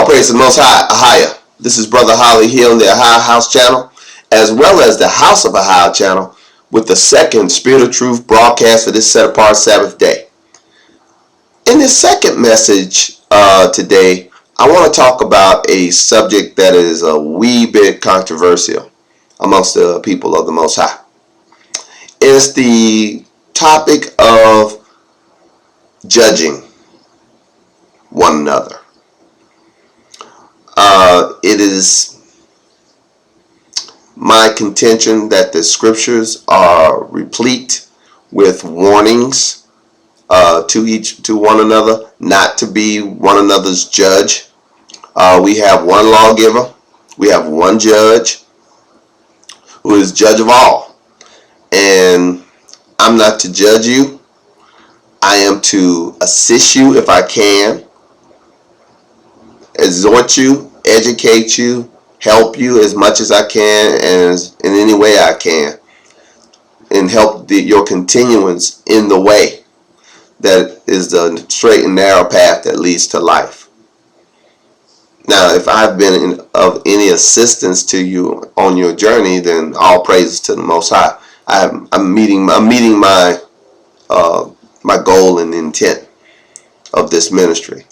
praise to the Most High, Ahaya. This is Brother Holly here on the AHAYAH'S channel, as well as the House of Ahaya channel, with the second Spirit of Truth broadcast for this set apart Sabbath day. In this second message today, I want to talk about a subject that is a wee bit controversial amongst the people of the Most High. It's the topic of judging one another. It is my contention that the scriptures are replete with warnings to one another, not to be one another's judge. We have one lawgiver, we have one judge who is judge of all, and I'm not to judge you. I am to assist you if I can, exhort you, educate you, help you as much as I can and in any way I can, and help your continuance in the way that is the straight and narrow path that leads to life. Now, if I've been of any assistance to you on your journey, then all praises to the Most High. I'm meeting my my goal and intent of this ministry.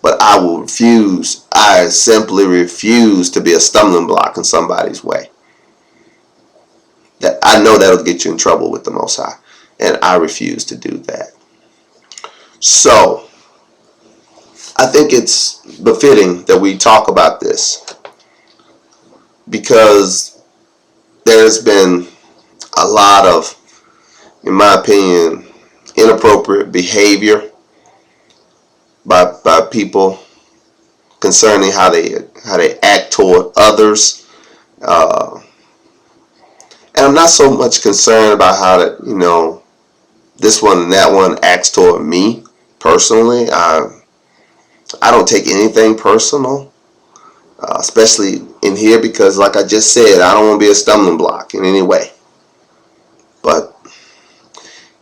But I simply refuse to be a stumbling block in somebody's way. That I know that'll get you in trouble with the Most High, and I refuse to do that. So, I think it's befitting that we talk about this, because there's been a lot of, in my opinion, inappropriate behavior by people concerning how they act toward others, and I'm not so much concerned about how that this one and that one acts toward me personally. I don't take anything personal, especially in here, because like I just said, I don't want to be a stumbling block in any way. But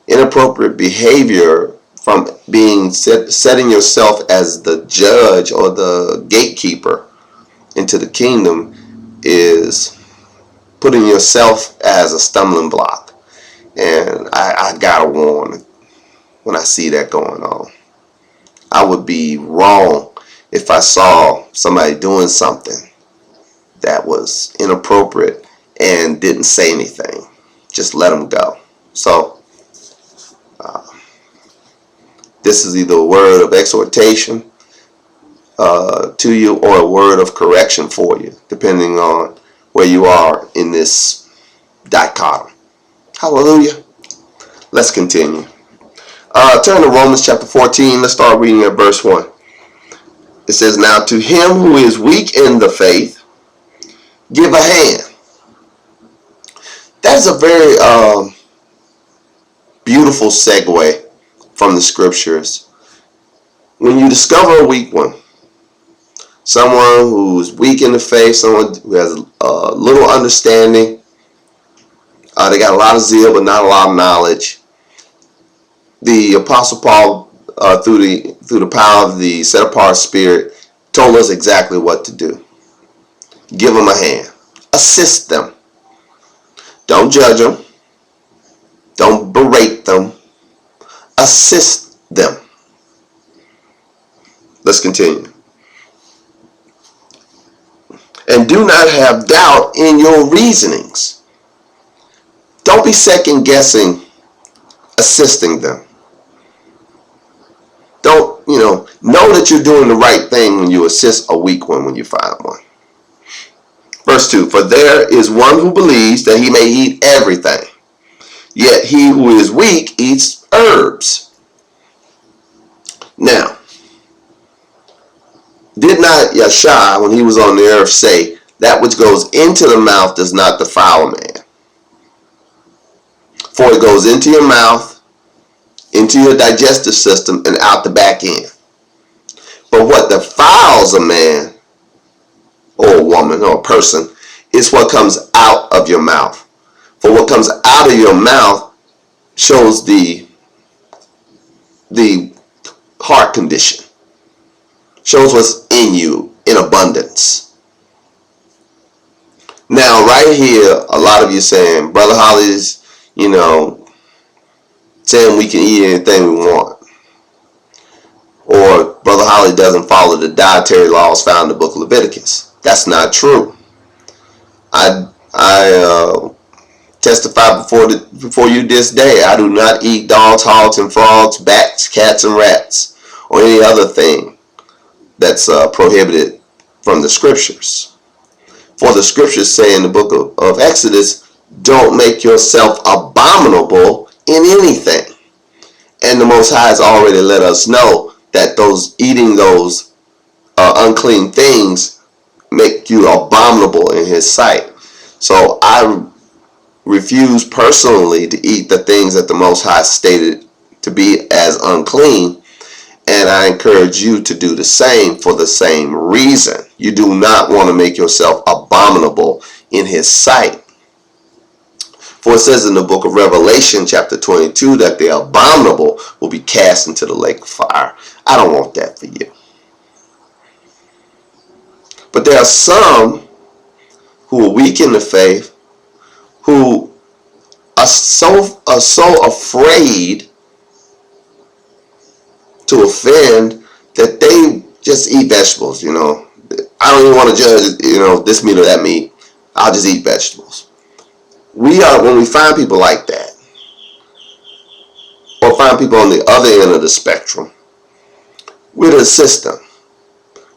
inappropriate behavior from setting yourself as the judge or the gatekeeper into the kingdom is putting yourself as a stumbling block. And I gotta warn when I see that going on. I would be wrong if I saw somebody doing something that was inappropriate and didn't say anything. Just let them go. So this is either a word of exhortation to you or a word of correction for you, depending on where you are in this dichotomy. Hallelujah. Let's continue. Turn to Romans chapter 14. Let's start reading at verse 1. It says, "Now to him who is weak in the faith, give a hand." That's a very beautiful segue from the scriptures. When you discover a weak one, someone who's weak in the faith, someone who has a little understanding, they got a lot of zeal but not a lot of knowledge, the Apostle Paul, through the power of the set apart Spirit, told us exactly what to do. Give them a hand. Assist them. Don't judge them. Don't berate them. Assist them. Let's continue. "And do not have doubt in your reasonings." Don't be second guessing assisting them. Don't, know that you're doing the right thing when you assist a weak one when you find one. Verse 2, "For there is one who believes that he may eat everything, yet he who is weak eats herbs." Now, did not Yeshua, when he was on the earth, say, "That which goes into the mouth does not defile a man? For it goes into your mouth, into your digestive system, and out the back end. But what defiles a man, or a woman, or a person, is what comes out of your mouth. For what comes out of your mouth shows the heart condition, shows what's in you in abundance. Now, right here, a lot of you saying, Brother Holly's, saying we can eat anything we want. Or Brother Holly doesn't follow the dietary laws found in the book of Leviticus. That's not true. I testify before you this day. I do not eat dogs, hogs, and frogs, bats, cats, and rats, or any other thing that's prohibited from the scriptures. For the scriptures say in the book of Exodus, don't make yourself abominable in anything. And the Most High has already let us know that eating those unclean things make you abominable in His sight. So I refuse personally to eat the things that the Most High stated to be as unclean, and I encourage you to do the same for the same reason. You do not want to make yourself abominable in His sight. For it says in the book of Revelation chapter 22 that the abominable will be cast into the lake of fire. I don't want that for you. But there are some who are weak in the faith, who are so afraid to offend that they just eat vegetables. I don't even want to judge, this meat or that meat. I'll just eat vegetables. When we find people like that, or find people on the other end of the spectrum, we're to assist them.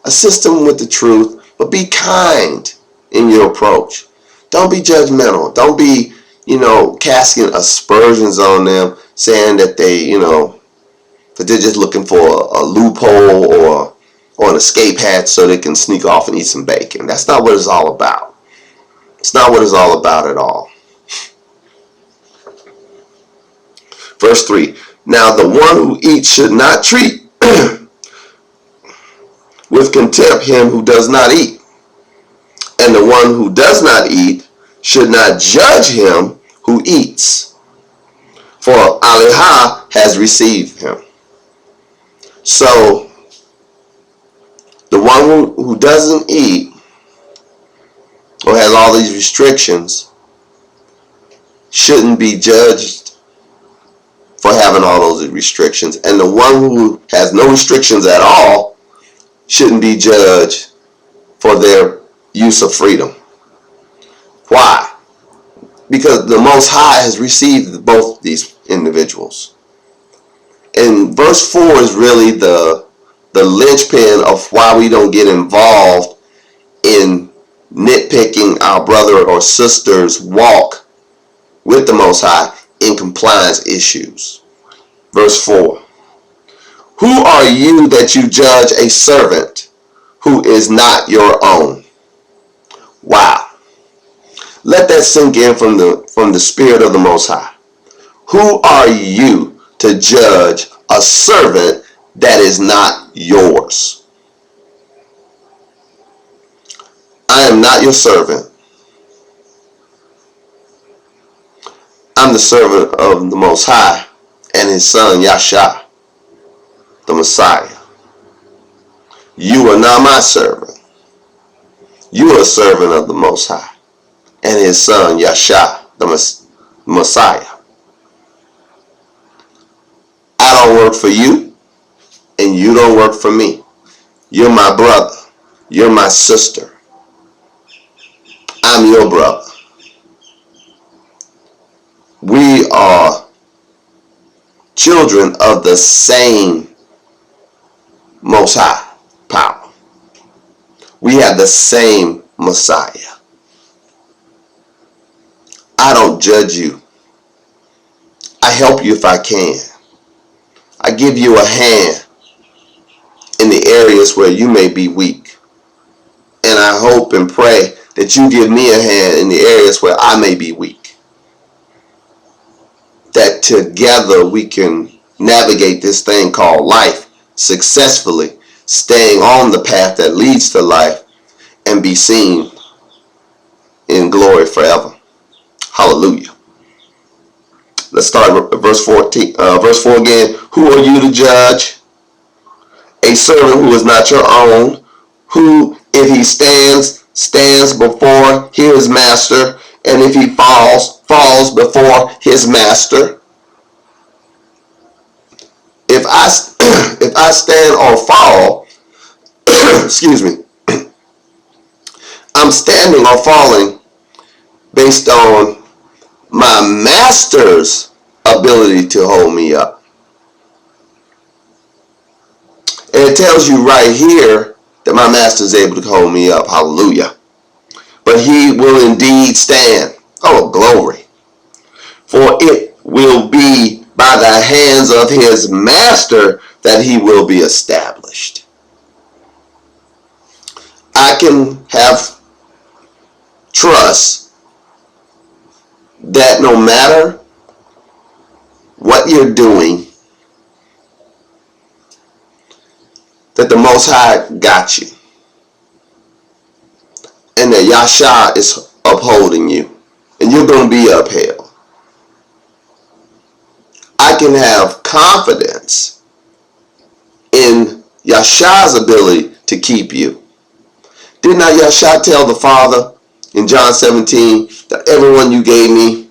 Assist them with the truth, but be kind in your approach. Don't be judgmental. Don't be, casting aspersions on them, saying that that they're just looking for a loophole or an escape hatch so they can sneak off and eat some bacon. That's not what it's all about. It's not what it's all about at all. Verse 3, now the one who eats should not treat with contempt him who does not eat. And the one who does not eat should not judge him who eats. For AHAYAH has received him. So, the one who doesn't eat or has all these restrictions shouldn't be judged for having all those restrictions. And the one who has no restrictions at all shouldn't be judged for their use of freedom. Why? Because the Most High has received both these individuals. And verse 4 is really the linchpin of why we don't get involved in nitpicking our brother or sister's walk with the Most High in compliance issues. Verse 4. Who are you that you judge a servant who is not your own? Wow. Let that sink in from the Spirit of the Most High. Who are you to judge a servant that is not yours? I am not your servant. I'm the servant of the Most High and His Son Yahshua, the Messiah. You are not my servant. You are a servant of the Most High and His Son Yahshua, the Messiah. I don't work for you, and you don't work for me. You're my brother. You're my sister. I'm your brother. We are children of the same Most High power. We have the same Messiah. I don't judge you. I help you if I can. I give you a hand in the areas where you may be weak. And I hope and pray that you give me a hand in the areas where I may be weak. That together we can navigate this thing called life successfully, staying on the path that leads to life and be seen in glory forever. Hallelujah. Let's start with verse 14. Verse 4 again. Who are you to judge a servant who is not your own? who, if he stands before his master, and if he falls before his master. If I if I stand or fall, excuse me, I'm standing or falling based on my master's ability to hold me up. And it tells you right here that my master is able to hold me up. Hallelujah. But he will indeed stand. Oh, glory. For it will be by the hands of his master that he will be established. I can have trust that no matter what you're doing, that the Most High got you. And that Yahshua is upholding you. And you're going to be upheld. I can have confidence in Yahshua's ability to keep you. Did not Yahshua tell the Father in John 17 that everyone you gave me,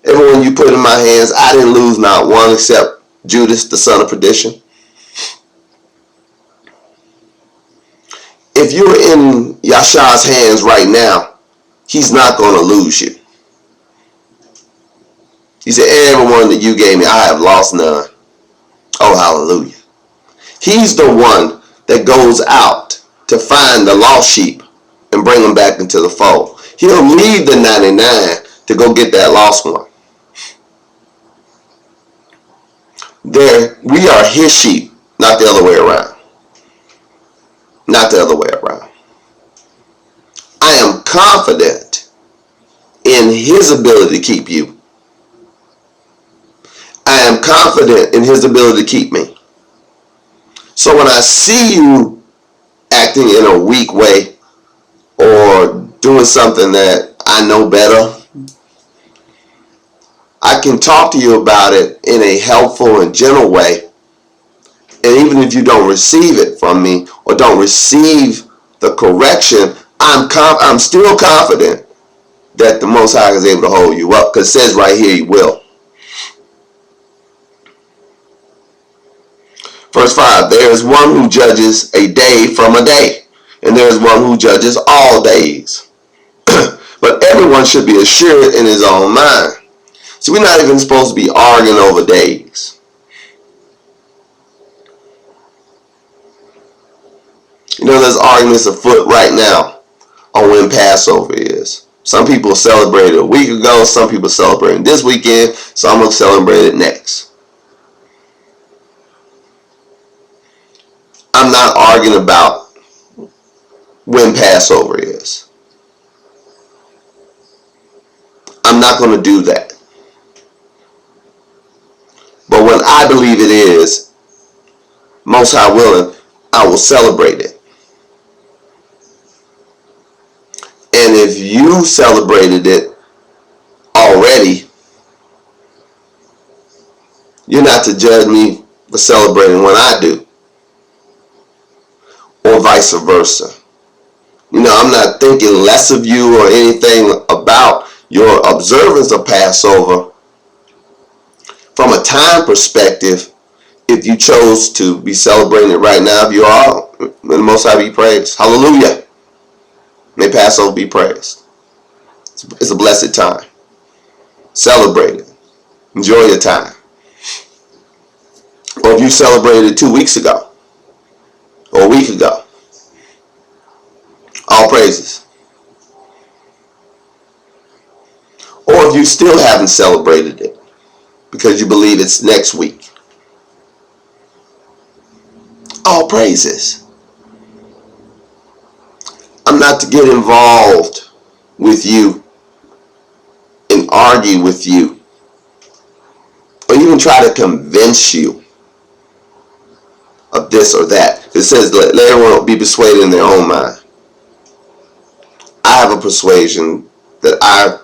everyone you put in my hands, I didn't lose not one except Judas, the son of perdition? If you're in Yahshua's hands right now, he's not going to lose you. He said, everyone that you gave me, I have lost none. Oh, hallelujah. He's the one that goes out to find the lost sheep and bring them back into the fold. He'll leave the 99 to go get that lost one. We are his sheep, not the other way around. Not the other way around. I am confident in his ability to keep you. I am confident in his ability to keep me. So when I see you acting in a weak way or doing something that I know better, I can talk to you about it in a helpful and gentle way. And even if you don't receive it from me or don't receive the correction, I'm still confident that the Most High is able to hold you up, because it says right here he will. Verse 5, there is one who judges a day from a day, and there is one who judges all days. But everyone should be assured in his own mind. So we're not even supposed to be arguing over days. You know, there's arguments afoot right now on when Passover is. Some people celebrated a week ago, some people celebrating this weekend, so I'm going to celebrate it next. I'm not arguing about when Passover is. I'm not going to do that. But when I believe it is, Most High willing, I will celebrate it. And if you celebrated it already, you're not to judge me for celebrating when I do. Or vice versa. You know, I'm not thinking less of you or anything about your observance of Passover. From a time perspective, if you chose to be celebrating it right now, if you are, may the Most High be praised. Hallelujah. May Passover be praised. It's a blessed time. Celebrate it. Enjoy your time. Or if you celebrated it 2 weeks ago or a week ago, all praises. Or if you still haven't celebrated it because you believe it's next week, all praises. I'm not to get involved with you and argue with you or even try to convince you of this or that. It says let everyone be persuaded in their own mind. I have a persuasion that I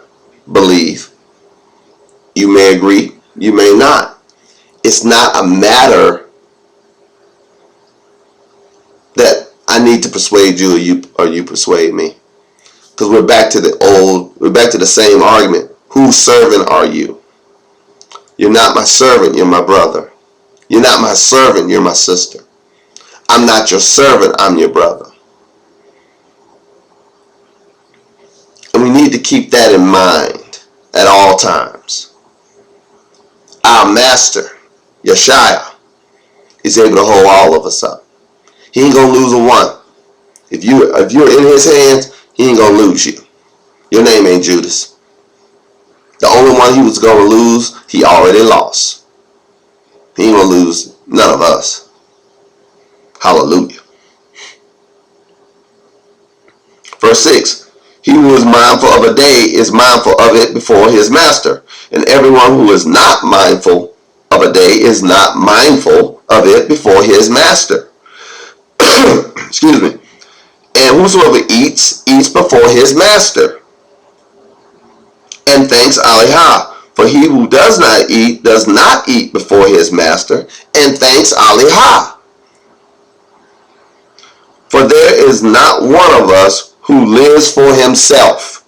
believe. You may agree, you may not. It's not a matter that I need to persuade you, or you persuade me. Because we're back to the same argument. Whose servant are you? You're not my servant, you're my brother. You're not my servant, you're my sister. I'm not your servant, I'm your brother. And we need to keep that in mind at all times. Our master, Yeshua, is able to hold all of us up. He ain't going to lose a one. If you're in his hands, he ain't going to lose you. Your name ain't Judas. The only one he was going to lose, he already lost. He ain't going to lose none of us. Hallelujah. Verse 6. He who is mindful of a day is mindful of it before his master. And everyone who is not mindful of a day is not mindful of it before his master. Excuse me. And whosoever eats, eats before his master, and thanks AHAYAH. For he who does not eat before his master, and thanks AHAYAH. For there is not one of us who lives for himself,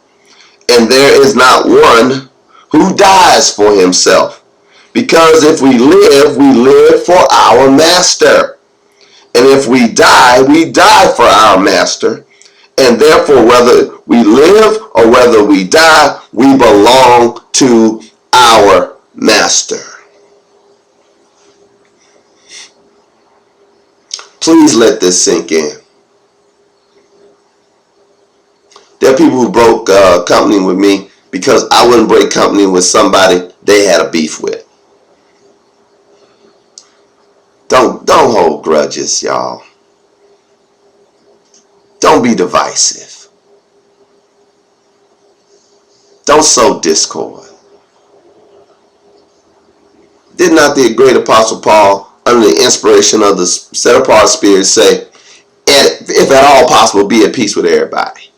and there is not one who dies for himself. Because if we live for our master. And if we die for our master. And therefore, whether we live or whether we die, we belong to our master. Please let this sink in. There are people who broke company with me because I wouldn't break company with somebody they had a beef with. Don't hold grudges, y'all. Don't be divisive. Don't sow discord. Did not the great apostle Paul, under the inspiration of the set apart spirit, say, if at all possible, be at peace with everybody?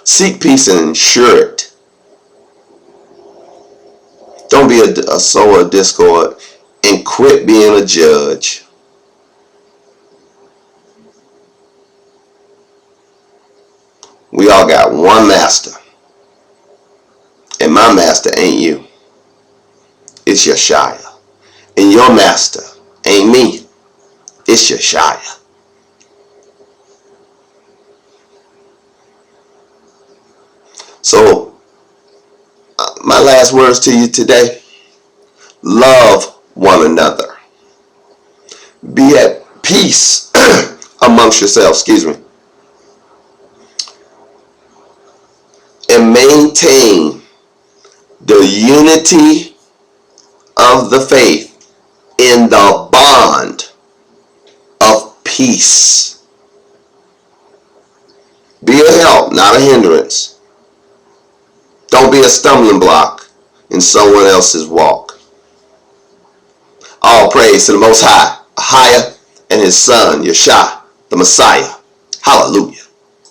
Seek peace and ensure it. Don't be a sower of discord, and quit being a judge. We all got one master. And my master ain't you. It's Yeshua. And your master ain't me. It's Yeshua. So, my last words to you today: love one another. Be at peace amongst yourselves, and maintain the unity of the faith in the bond of peace. Be a help, not a hindrance. Don't be a stumbling block in someone else's walk. All praise to the Most High, AHAYAH, and his son, Yeshua, the Messiah. Hallelujah.